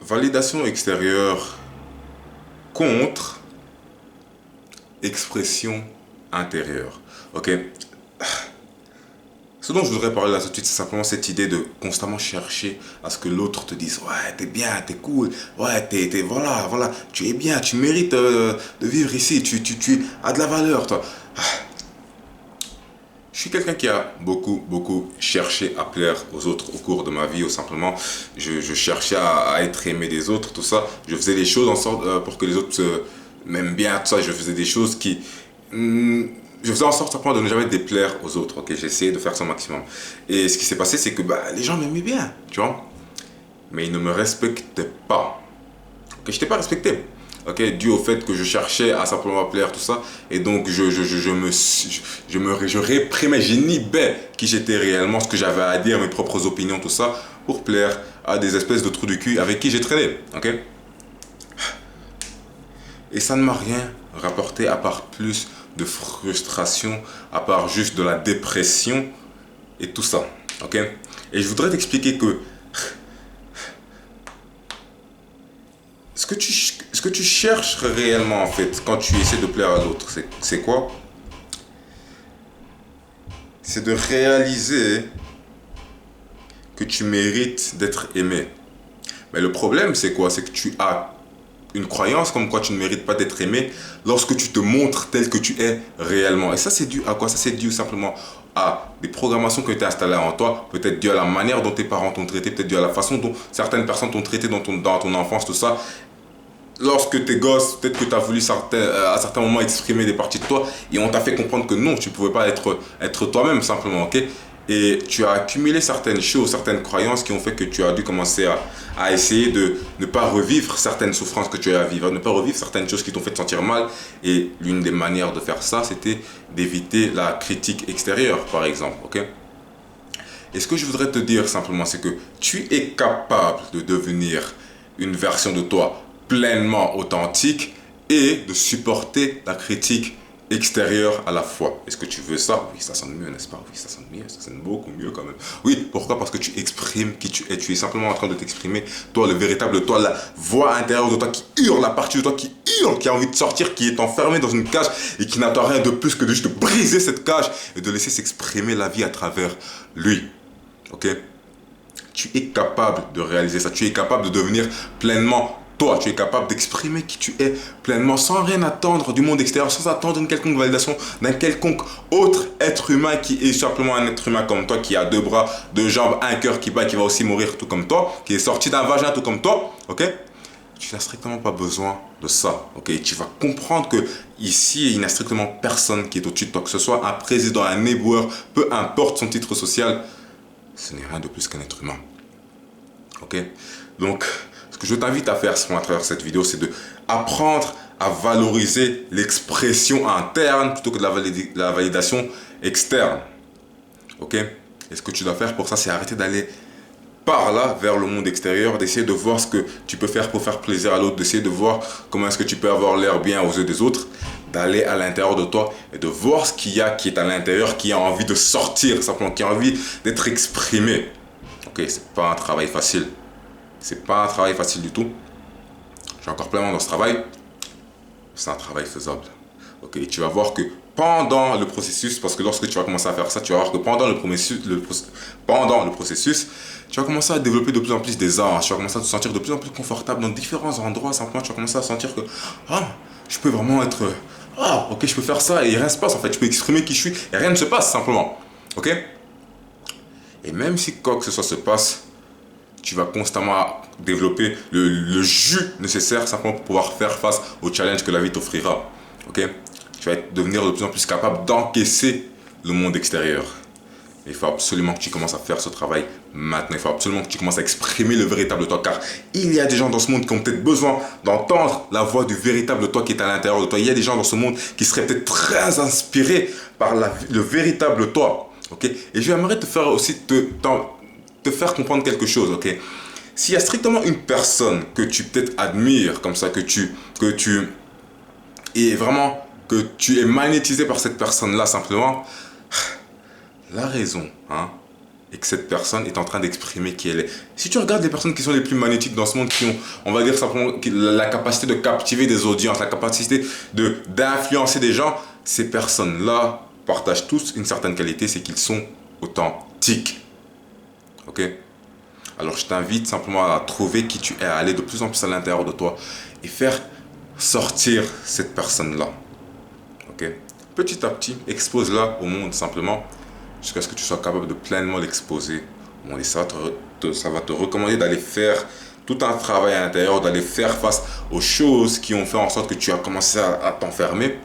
Validation extérieure contre expression intérieure. Ok. Ce dont je voudrais parler là tout de suite, c'est simplement cette idée de constamment chercher à ce que l'autre te dise ouais, t'es bien, t'es cool, ouais, voilà, voilà, tu es bien, tu mérites de vivre ici, tu as de la valeur, toi. Je suis quelqu'un qui a beaucoup cherché à plaire aux autres au cours de ma vie, ou simplement je cherchais à être aimé des autres, tout ça. Je faisais des choses en sorte pour que les autres m'aiment bien, tout ça. Je faisais des choses qui... je faisais en sorte simplement de ne jamais déplaire aux autres, ok. J'ai essayé de faire ça au maximum. Et ce qui s'est passé, c'est que bah, les gens m'aimaient bien, tu vois. Mais ils ne me respectaient pas. Que je n'étais pas respecté. Ok, dû au fait que je cherchais à simplement plaire, tout ça. Et donc, je réprimais, j'inhibais qui j'étais réellement, ce que j'avais à dire, mes propres opinions, tout ça, pour plaire à des espèces de trous du cul avec qui j'ai traîné. Ok. Et ça ne m'a rien rapporté à part plus de frustration, à part juste de la dépression et tout ça. Ok. Et je voudrais t'expliquer que ce que tu cherches réellement en fait quand tu essaies de plaire à l'autre, c'est quoi? C'est de réaliser que tu mérites d'être aimé. Mais le problème c'est quoi? C'est que tu as une croyance comme quoi tu ne mérites pas d'être aimé lorsque tu te montres tel que tu es réellement. Et ça c'est dû à quoi? Ça c'est dû simplement à des programmations qui ont été installées en toi, peut-être dû à la manière dont tes parents t'ont traité, peut-être dû à la façon dont certaines personnes t'ont traité dans ton enfance, tout ça. Lorsque t'es gosse, peut-être que tu as voulu à certains moments exprimer des parties de toi et on t'a fait comprendre que non, tu ne pouvais pas être toi-même simplement, ok? Et tu as accumulé certaines choses, certaines croyances qui ont fait que tu as dû commencer à essayer de ne pas revivre certaines souffrances que tu as à vivre, ne pas revivre certaines choses qui t'ont fait te sentir mal. Et l'une des manières de faire ça, c'était d'éviter la critique extérieure, par exemple, ok? Et ce que je voudrais te dire simplement, c'est que tu es capable de devenir une version de toi pleinement authentique et de supporter la critique extérieure à la fois. Est-ce que tu veux ça? Oui, ça sonne mieux, n'est-ce pas? Oui, ça sonne mieux, ça sonne beaucoup mieux quand même. Oui, pourquoi? Parce que tu exprimes qui tu es. Tu es simplement en train de t'exprimer, toi, le véritable toi, la voix intérieure de toi qui hurle, la partie de toi qui hurle, qui a envie de sortir, qui est enfermée dans une cage et qui n'attend rien de plus que de juste briser cette cage et de laisser s'exprimer la vie à travers lui. Ok? Tu es capable de réaliser ça. Tu es capable de devenir pleinement toi. Tu es capable d'exprimer qui tu es pleinement sans rien attendre du monde extérieur, sans attendre une quelconque validation d'un quelconque autre être humain qui est simplement un être humain comme toi, qui a deux bras, deux jambes, un cœur qui bat, qui va aussi mourir tout comme toi, qui est sorti d'un vagin tout comme toi. Ok? Tu n'as strictement pas besoin de ça, ok? Tu vas comprendre que ici, il n'y a strictement personne qui est au-dessus de toi, que ce soit un président, un éboueur, peu importe son titre social, ce n'est rien de plus qu'un être humain. Ok? Donc, ce que je t'invite à faire à travers cette vidéo, c'est de apprendre à valoriser l'expression interne plutôt que de la validation externe. Ok? Et ce que tu dois faire pour ça, c'est arrêter d'aller par là vers le monde extérieur, d'essayer de voir ce que tu peux faire pour faire plaisir à l'autre, d'essayer de voir comment est-ce que tu peux avoir l'air bien aux yeux des autres, d'aller à l'intérieur de toi et de voir ce qu'il y a qui est à l'intérieur, qui a envie de sortir, simplement, qui a envie d'être exprimé. Ok, c'est pas un travail facile. C'est pas un travail facile du tout. Je suis encore pleinement dans ce travail. C'est un travail faisable. Ok, et tu vas voir que pendant le processus, parce que lorsque tu vas commencer à faire ça, tu vas voir que pendant le processus, tu vas commencer à développer de plus en plus des arts. Tu vas commencer à te sentir de plus en plus confortable dans différents endroits. Simplement, tu vas commencer à sentir que je peux vraiment être... ok, je peux faire ça et rien ne se passe en fait. Je peux exprimer qui je suis et rien ne se passe simplement. Ok? Et même si quoi que ce soit se passe, tu vas constamment développer le jus nécessaire simplement pour pouvoir faire face au challenge que la vie t'offrira. Ok? Tu vas devenir de plus en plus capable d'encaisser le monde extérieur. Mais il faut absolument que tu commences à faire ce travail maintenant. Il faut absolument que tu commences à exprimer le véritable toi. Car il y a des gens dans ce monde qui ont peut-être besoin d'entendre la voix du véritable toi qui est à l'intérieur de toi. Il y a des gens dans ce monde qui seraient peut-être très inspirés par le véritable toi. Ok? Et j'aimerais te faire aussi te faire comprendre quelque chose, ok? S'il y a strictement une personne que tu peut-être admires comme ça, que tu es vraiment, que tu es magnétisé par cette personne-là simplement, la raison, et que cette personne est en train d'exprimer qui elle est. Si tu regardes les personnes qui sont les plus magnétiques dans ce monde, qui ont, on va dire simplement, la capacité de captiver des audiences, la capacité d'influencer des gens, ces personnes-là partagent tous une certaine qualité, c'est qu'ils sont authentiques. Ok? Alors je t'invite simplement à trouver qui tu es, à aller de plus en plus à l'intérieur de toi et faire sortir cette personne-là. Ok? Petit à petit, expose-la au monde simplement jusqu'à ce que tu sois capable de pleinement l'exposer au monde. Et ça va te recommander d'aller faire tout un travail à l'intérieur, d'aller faire face aux choses qui ont fait en sorte que tu as commencé à t'enfermer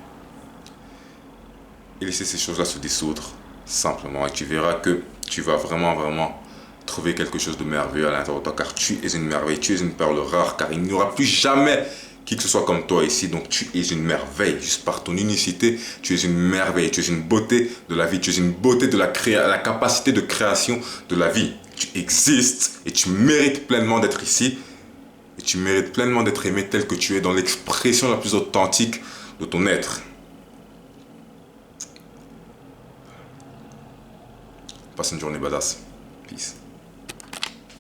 et laisser ces choses-là se dissoudre simplement. Et tu verras que tu vas vraiment trouver quelque chose de merveilleux à l'intérieur de toi, car tu es une merveille, tu es une perle rare, car il n'y aura plus jamais qui que ce soit comme toi ici. Donc tu es une merveille, juste par ton unicité, tu es une merveille, tu es une beauté de la vie, tu es une beauté de la capacité de création de la vie. Tu existes et tu mérites pleinement d'être ici, et tu mérites pleinement d'être aimé tel que tu es, dans l'expression la plus authentique de ton être. Passe une journée badass. Peace.